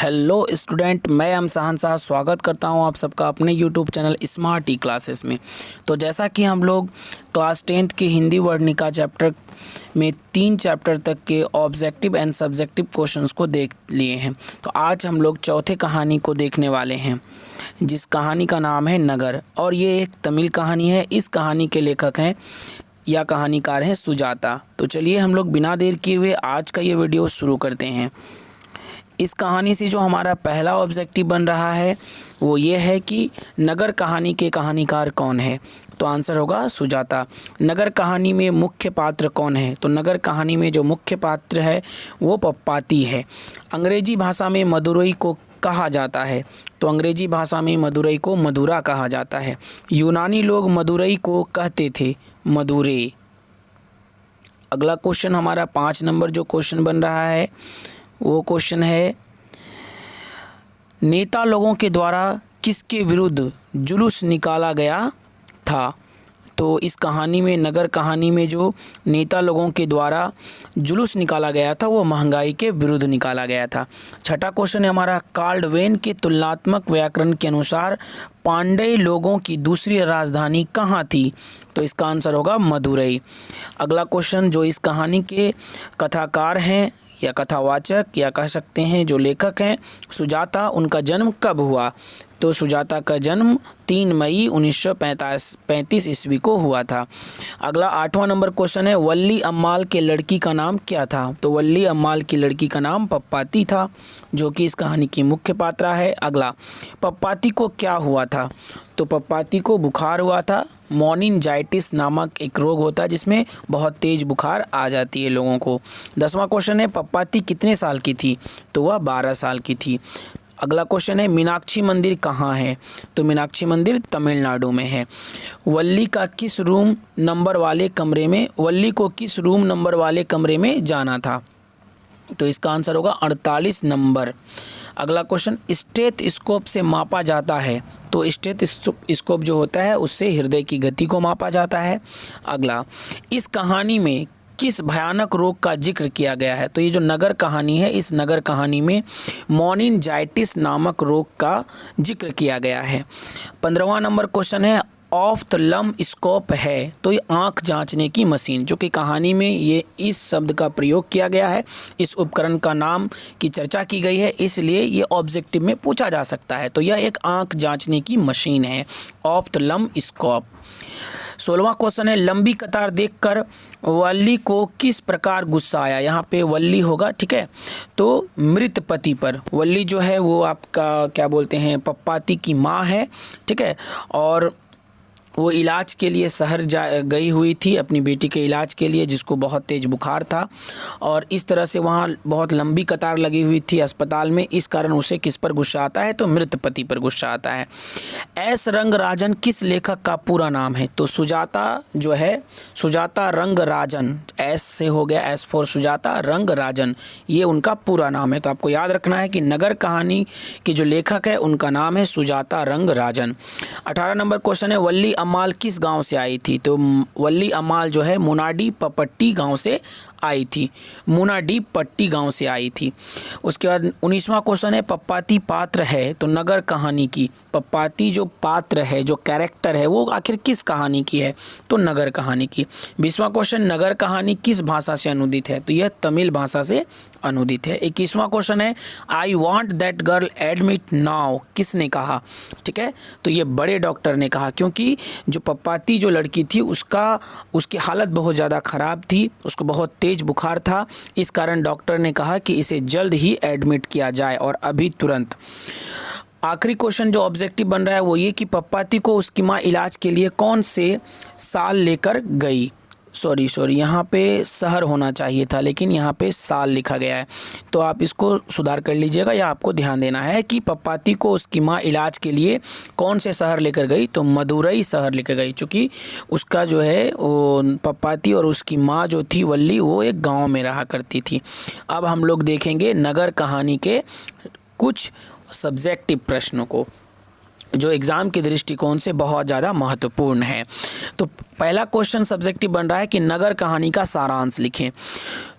Hello student, मैं M शहनशाह स्वागत करता हूं आप सबका अपने यूट्यूब चैनल स्मार्ट ई क्लासेस में। तो जैसा कि हम लोग क्लास 10th के हिंदी वर्णिका चैप्टर में 3 चैप्टर तक के ऑब्जेक्टिव एंड सब्जेक्टिव क्वेश्चंस को देख लिए हैं, तो आज हम लोग चौथे कहानी को देखने वाले हैं, जिस कहानी का नाम है नगर। और ये एक तमिल कहानी है। इस कहानी के लेखक हैं या कहानीकार हैं सुजाता। तो चलिए हम लोग बिना देर किए हुए आज का ये वीडियो शुरू करते हैं। इस कहानी से जो हमारा पहला ऑब्जेक्टिव बन रहा है वो ये है कि नगर कहानी के कहानीकार कौन है। तो आंसर होगा सुजाता। नगर कहानी में मुख्य पात्र कौन है? तो नगर कहानी में जो मुख्य पात्र है वो पप्पाती है। अंग्रेजी भाषा में मदुरई को कहा जाता है, तो अंग्रेजी भाषा में मदुरई को मदुरा कहा जाता है। यूनानी लोग मदुरई को कहते थे मदुरे। अगला क्वेश्चन हमारा 5 नंबर जो क्वेश्चन बन रहा है वो क्वेश्चन है, नेता लोगों के द्वारा किसके विरुद्ध जुलूस निकाला गया था? तो इस कहानी में, नगर कहानी में जो नेता लोगों के द्वारा जुलूस निकाला गया था वो महंगाई के विरुद्ध निकाला गया था। छठा क्वेश्चन है हमारा, कार्लवेन के तुलनात्मक व्याकरण के अनुसार पांड्य लोगों की दूसरी राजधानी कहाँ थी? तो इसका आंसर होगा मदुरई। अगला क्वेश्चन, जो इस कहानी के कथाकार हैं या कथावाचक या कह सकते हैं जो लेखक हैं सुजाता, उनका जन्म कब हुआ? तो सुजाता का जन्म 3 मई 1935 ईस्वी को हुआ था। अगला 8वां नंबर क्वेश्चन है, वल्ली अम्माल के लड़की का नाम क्या था? तो वल्ली अम्माल की लड़की का नाम पप्पाती था, जो कि इस कहानी की मुख्य पात्रा है। अगला, पप्पाती को क्या हुआ था? तो पप्पाती को बुखार हुआ था। मोनिनजाइटिस नामक एक रोग होता है जिसमें बहुत तेज़ बुखार आ जाती है लोगों को। 10वां क्वेश्चन है, पप्पाती कितने साल की थी? तो वह 12 साल की थी। अगला क्वेश्चन है, मीनाक्षी मंदिर कहाँ है? तो मीनाक्षी मंदिर तमिलनाडु में है। वल्ली को किस रूम नंबर वाले कमरे में जाना था? तो इसका आंसर होगा 48 नंबर। अगला क्वेश्चन, स्टेथोस्कोप से मापा जाता है? तो स्टेथोस्कोप जो होता है उससे हृदय की गति को मापा जाता है। अगला, इस कहानी में किस भयानक रोग का जिक्र किया गया है? तो ये जो नगर कहानी है, इस नगर कहानी में मोनिनजाइटिस नामक रोग का जिक्र किया गया है। 15वां नंबर क्वेश्चन है, ऑफ्थल्मोस्कोप है तो ये आँख जांचने की मशीन, जो कि कहानी में ये इस शब्द का प्रयोग किया गया है, इस उपकरण का नाम की चर्चा की गई है, इसलिए ये ऑब्जेक्टिव में पूछा जा सकता है। तो यह एक आँख जांचने की मशीन है, ऑफ्थल्मोस्कोप। 16वां क्वेश्चन है, लंबी कतार देखकर वल्ली को किस प्रकार गुस्सा आया? यहाँ पे वल्ली होगा, ठीक है, तो मृत पति पर। वल्ली जो है वो आपका क्या बोलते हैं, पप्पाती की माँ है, ठीक है, और वो इलाज के लिए शहर गई हुई थी अपनी बेटी के इलाज के लिए, जिसको बहुत तेज़ बुखार था, और इस तरह से वहाँ बहुत लंबी कतार लगी हुई थी अस्पताल में। इस कारण उसे किस पर गुस्सा आता है? तो मृत पति पर गुस्सा आता है। एस रंगराजन किस लेखक का पूरा नाम है? तो सुजाता जो है, सुजाता रंगराजन, एस से हो गया, एस फॉर सुजाता, रंगराजन, ये उनका पूरा नाम है। तो आपको याद रखना है कि नगर कहानी के जो लेखक है उनका नाम है सुजाता रंगराजन। 18 नंबर क्वेश्चन है, वल्ली अम्माल किस गांव से आई थी? तो वल्ली अम्माल जो है मुनाडी पट्टी गांव से आई थी, मुनाडी पट्टी गांव से आई थी। उसके बाद 19वां क्वेश्चन है, पप्पाती पात्र है तो नगर कहानी की, पप्पाती जो पात्र है, जो कैरेक्टर है, वो आखिर किस कहानी की है? तो नगर कहानी की। 20वां क्वेश्चन, नगर कहानी किस भाषा से अनुदित है? तो यह तमिल भाषा से अनुदित है। 21वां क्वेश्चन है, I want that girl admit now, किसने कहा? ठीक है, तो ये बड़े डॉक्टर ने कहा, क्योंकि जो पप्पाती जो लड़की थी उसकी हालत बहुत ज़्यादा ख़राब थी, उसको बहुत तेज़ बुखार था, इस कारण डॉक्टर ने कहा कि इसे जल्द ही एडमिट किया जाए और अभी तुरंत। आखिरी क्वेश्चन जो ऑब्जेक्टिव बन रहा है वो ये कि पप्पाती को उसकी माँ इलाज के लिए कौन से साल लेकर गई? सॉरी, यहाँ पे शहर होना चाहिए था, लेकिन यहाँ पे साल लिखा गया है, तो आप इसको सुधार कर लीजिएगा, या आपको ध्यान देना है कि पप्पाती को उसकी माँ इलाज के लिए कौन से शहर लेकर गई? तो मदुरई शहर लेकर गई, चूँकि उसका जो है वो पप्पाती और उसकी माँ जो थी वल्ली, वो एक गाँव में रहा करती थी। अब हम लोग देखेंगे नगर कहानी के कुछ सब्जेक्टिव प्रश्नों को, जो एग्ज़ाम के दृष्टिकोण से बहुत ज़्यादा महत्वपूर्ण है। तो पहला क्वेश्चन सब्जेक्टिव बन रहा है कि नगर कहानी का सारांश लिखें।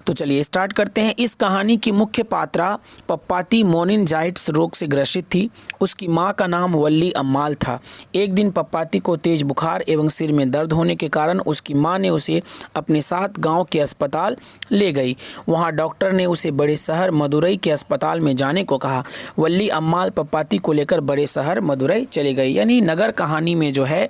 तो चलिए स्टार्ट करते हैं। इस कहानी की मुख्य पात्रा पप्पाती मोनिनजाइटिस रोग से ग्रसित थी। उसकी मां का नाम वल्ली अम्माल था। एक दिन पप्पाती को तेज बुखार एवं सिर में दर्द होने के कारण उसकी मां ने उसे अपने साथ गांव के अस्पताल ले गई। वहां डॉक्टर ने उसे बड़े शहर मदुरई के अस्पताल में जाने को कहा। वल्ली अम्माल पप्पाती को लेकर बड़े शहर मदुरई चले गई। यानी नगर कहानी में जो है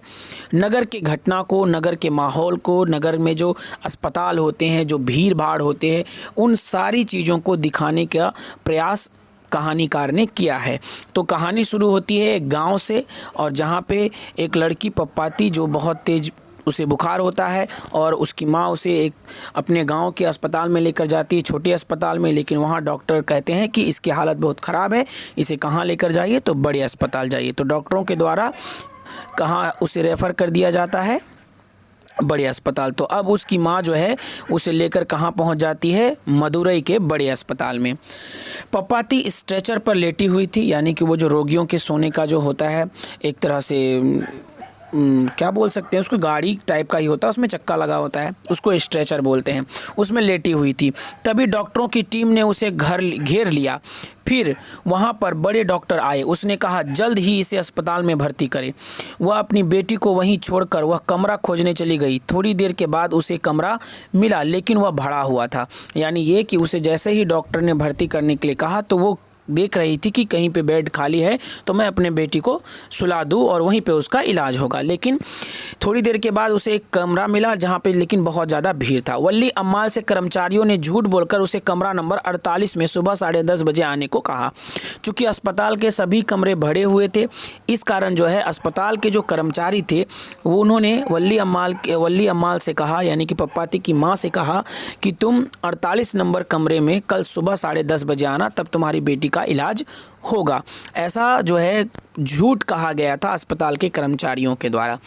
नगर की घटना को, नगर के माहौल को, नगर में जो अस्पताल होते हैं, जो भीड़ भाड़ होते हैं, उन सारी चीज़ों को दिखाने का प्रयास कहानीकार ने किया है। तो कहानी शुरू होती है एक गांव से, और जहां पे एक लड़की पप्पाती जो बहुत तेज उसे बुखार होता है और उसकी माँ उसे एक अपने गांव के अस्पताल में लेकर जाती है, छोटे अस्पताल में। लेकिन वहाँ डॉक्टर कहते हैं कि इसकी हालत बहुत ख़राब है, इसे कहाँ लेकर जाइए, तो बड़े अस्पताल जाइए। तो डॉक्टरों के द्वारा कहाँ उसे रेफ़र कर दिया जाता है, बड़े अस्पताल। तो अब उसकी माँ जो है उसे लेकर कहाँ पहुँच जाती है, मदुरई के बड़े अस्पताल में। पप्पाती स्ट्रेचर पर लेटी हुई थी, यानी कि वो जो रोगियों के सोने का जो होता है, एक तरह से क्या बोल सकते हैं उसको, गाड़ी टाइप का ही होता है, उसमें चक्का लगा होता है, उसको स्ट्रेचर बोलते हैं, उसमें लेटी हुई थी। तभी डॉक्टरों की टीम ने उसे घेर लिया। फिर वहाँ पर बड़े डॉक्टर आए। उसने कहा जल्द ही इसे अस्पताल में भर्ती करें। वह अपनी बेटी को वहीं छोड़कर वह कमरा खोजने चली गई। थोड़ी देर के बाद उसे कमरा मिला, लेकिन वह भरा हुआ था। यानी ये कि उसे जैसे ही डॉक्टर ने भर्ती करने के लिए कहा तो वो देख रही थी कि कहीं पे बेड खाली है तो मैं अपने बेटी को सुला दूं और वहीं पे उसका इलाज होगा। लेकिन थोड़ी देर के बाद उसे एक कमरा मिला जहां पे लेकिन बहुत ज़्यादा भीड़ था। वल्ली अम्माल से कर्मचारियों ने झूठ बोलकर उसे कमरा नंबर 48 में सुबह 10:30 बजे आने को कहा। चूँकि अस्पताल के सभी कमरे भरे हुए थे, इस कारण जो है अस्पताल के जो कर्मचारी थे वो उन्होंने वल्ली अम्माल से कहा, यानी कि पप्पाती की माँ से कहा कि तुम 48 नंबर कमरे में कल सुबह 10:30 बजे आना, तब तुम्हारी बेटी का इलाज होगा। ऐसा जो है झूठ कहा गया था अस्पताल के कर्मचारियों के द्वारा।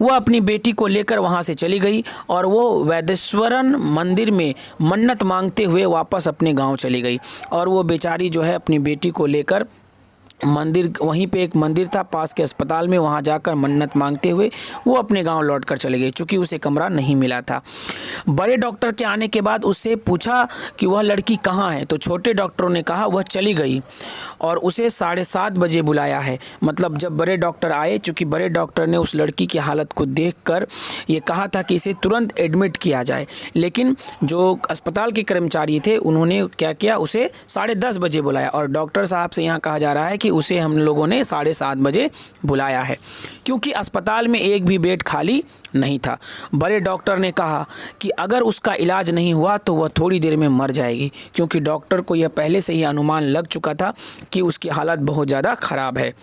वो अपनी बेटी को लेकर वहां से चली गई और वो वैदेश्वरन मंदिर में मन्नत मांगते हुए वापस अपने गांव चली गई। और वो बेचारी जो है अपनी बेटी को लेकर मंदिर, वहीं पे एक मंदिर था पास के अस्पताल में, वहाँ जाकर मन्नत मांगते हुए वो अपने गांव लौटकर चले गए, चूँकि उसे कमरा नहीं मिला था। बड़े डॉक्टर के आने के बाद उससे पूछा कि वह लड़की कहाँ है, तो छोटे डॉक्टरों ने कहा वह चली गई और उसे 7:30 बजे बुलाया है। मतलब जब बड़े डॉक्टर आए, चूँकि बड़े डॉक्टर ने उस लड़की की हालत को देखकर ये कहा था कि इसे तुरंत एडमिट किया जाए, लेकिन जो अस्पताल के कर्मचारी थे उन्होंने क्या किया, उसे 10:30 बजे बुलाया। और डॉक्टर साहब से यहाँ कहा जा रहा है कि उसे हम लोगों ने 7:30 बजे बुलाया है, क्योंकि अस्पताल में एक भी बेड खाली नहीं था। बड़े डॉक्टर ने कहा कि अगर उसका इलाज नहीं हुआ तो वह थोड़ी देर में मर जाएगी, क्योंकि डॉक्टर को यह पहले से ही अनुमान लग चुका था कि उसकी हालत बहुत ज़्यादा ख़राब है।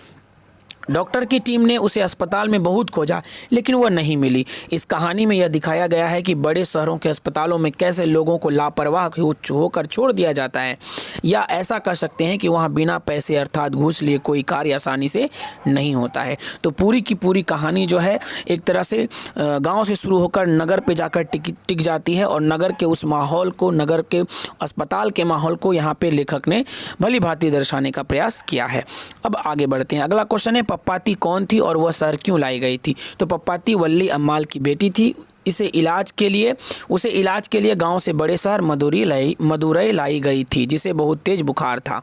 डॉक्टर की टीम ने उसे अस्पताल में बहुत खोजा, लेकिन वह नहीं मिली। इस कहानी में यह दिखाया गया है कि बड़े शहरों के अस्पतालों में कैसे लोगों को लापरवाह होकर छोड़ दिया जाता है, या ऐसा कह सकते हैं कि वहाँ बिना पैसे अर्थात घूस लिए कोई कार्य आसानी से नहीं होता है। तो पूरी की पूरी कहानी जो है एक तरह से गाँव से शुरू होकर नगर पर जाकर टिक जाती है, और नगर के उस माहौल को, नगर के अस्पताल के माहौल को यहाँ पर लेखक ने भली भांति दर्शाने का प्रयास किया है। अब आगे बढ़ते हैं। अगला क्वेश्चन है पप्पाती कौन थी और वह शहर क्यों लाई गई थी। तो पप्पाती वल्ली अम्माल की बेटी थी। उसे इलाज के लिए गांव से बड़े शहर मदुरई लाई गई थी, जिसे बहुत तेज बुखार था।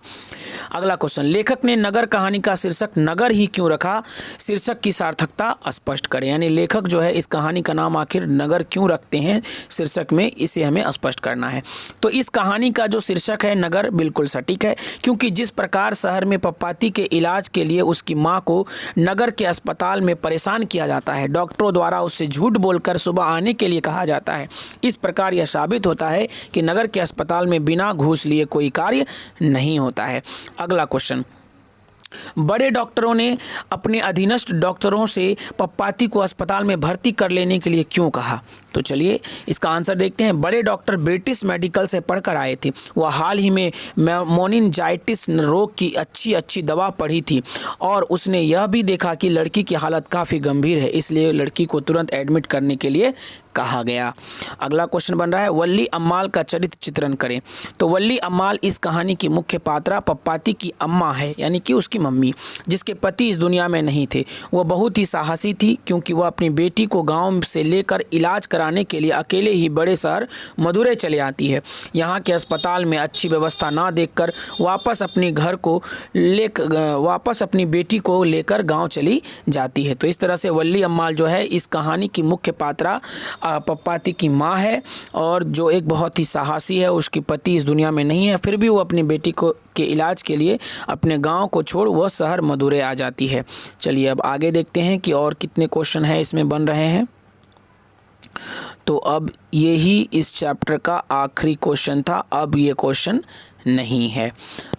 अगला क्वेश्चन, लेखक ने नगर कहानी का शीर्षक नगर ही क्यों रखा, शीर्षक की सार्थकता स्पष्ट करें। यानी लेखक जो है इस कहानी का नाम आखिर नगर क्यों रखते हैं शीर्षक में, इसे हमें स्पष्ट करना है। तो इस कहानी का जो शीर्षक है नगर बिल्कुल सटीक है, क्योंकि जिस प्रकार शहर में पप्पाती के इलाज के लिए उसकी माँ को नगर के अस्पताल में परेशान किया जाता है, डॉक्टरों द्वारा उससे झूठ बोलकर सुबह आने के लिए कहा जाता है, इस प्रकार यह साबित होता है कि नगर के अस्पताल में बिना घूस लिए कोई कार्य नहीं होता है। अगला क्वेश्चन, बड़े डॉक्टरों ने अपने अधीनस्थ डॉक्टरों से पप्पाती को अस्पताल में भर्ती कर लेने के लिए क्यों कहा। तो चलिए इसका आंसर देखते हैं। बड़े डॉक्टर ब्रिटिश मेडिकल से पढ़कर आए थे। वह हाल ही में मोनिनजाइटिस रोग की अच्छी दवा पढ़ी थी और उसने यह भी देखा कि लड़की की हालत काफ़ी गंभीर है, इसलिए लड़की को तुरंत एडमिट करने के लिए कहा गया। अगला क्वेश्चन बन रहा है वल्ली अम्माल का चरित्र चित्रण करें। तो वल्ली अम्माल इस कहानी की मुख्य पात्रा पप्पाती की अम्मा है, यानी कि उसकी मम्मी, जिसके पति इस दुनिया में नहीं थे। वह बहुत ही साहसी थी, क्योंकि वह अपनी बेटी को गांव से लेकर इलाज कराने कराने के लिए अकेले ही बड़े शहर मदुरै चले आती है। यहाँ के अस्पताल में अच्छी व्यवस्था ना देखकर वापस अपनी बेटी को लेकर गांव चली जाती है। तो इस तरह से वल्ली अम्माल जो है इस कहानी की मुख्य पात्रा पप्पाती की माँ है, और जो एक बहुत ही साहसी है। उसकी पति इस दुनिया में नहीं है, फिर भी वो अपनी बेटी के इलाज के लिए अपने गांव को छोड़ वह शहर मदुरै आ जाती है। चलिए अब आगे देखते हैं कि और कितने क्वेश्चन है इसमें बन रहे हैं। तो अब यही इस चैप्टर का आखिरी क्वेश्चन था, अब ये क्वेश्चन नहीं है।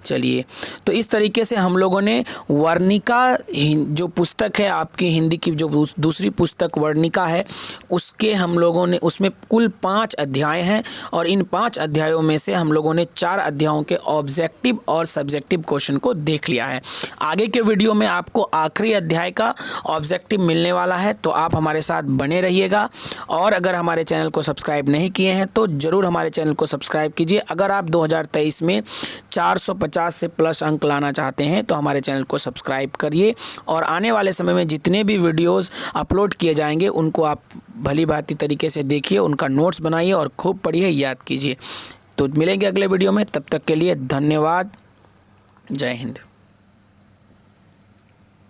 चलिए, तो इस तरीके से हम लोगों ने वर्णिका जो पुस्तक है आपकी हिंदी की, जो दूसरी पुस्तक वर्णिका है, उसके हम लोगों ने उसमें कुल 5 अध्याय हैं, और इन 5 अध्यायों में से हम लोगों ने 4 अध्यायों के ऑब्जेक्टिव और सब्जेक्टिव क्वेश्चन को देख लिया है। आगे के वीडियो में आपको आखिरी अध्याय का ऑब्जेक्टिव मिलने वाला है, तो आप हमारे साथ बने रहिएगा। और अगर हमारे चैनल को सब्सक्राइब नहीं किए हैं तो ज़रूर हमारे चैनल को सब्सक्राइब कीजिए। अगर आप 2023 में 450 से प्लस अंक लाना चाहते हैं तो हमारे चैनल को सब्सक्राइब करिए, और आने वाले समय में जितने भी वीडियोस अपलोड किए जाएंगे उनको आप भली भांति तरीके से देखिए, उनका नोट्स बनाइए और खूब पढ़िए, याद कीजिए। तो मिलेंगे अगले वीडियो में, तब तक के लिए धन्यवाद। जय हिंद।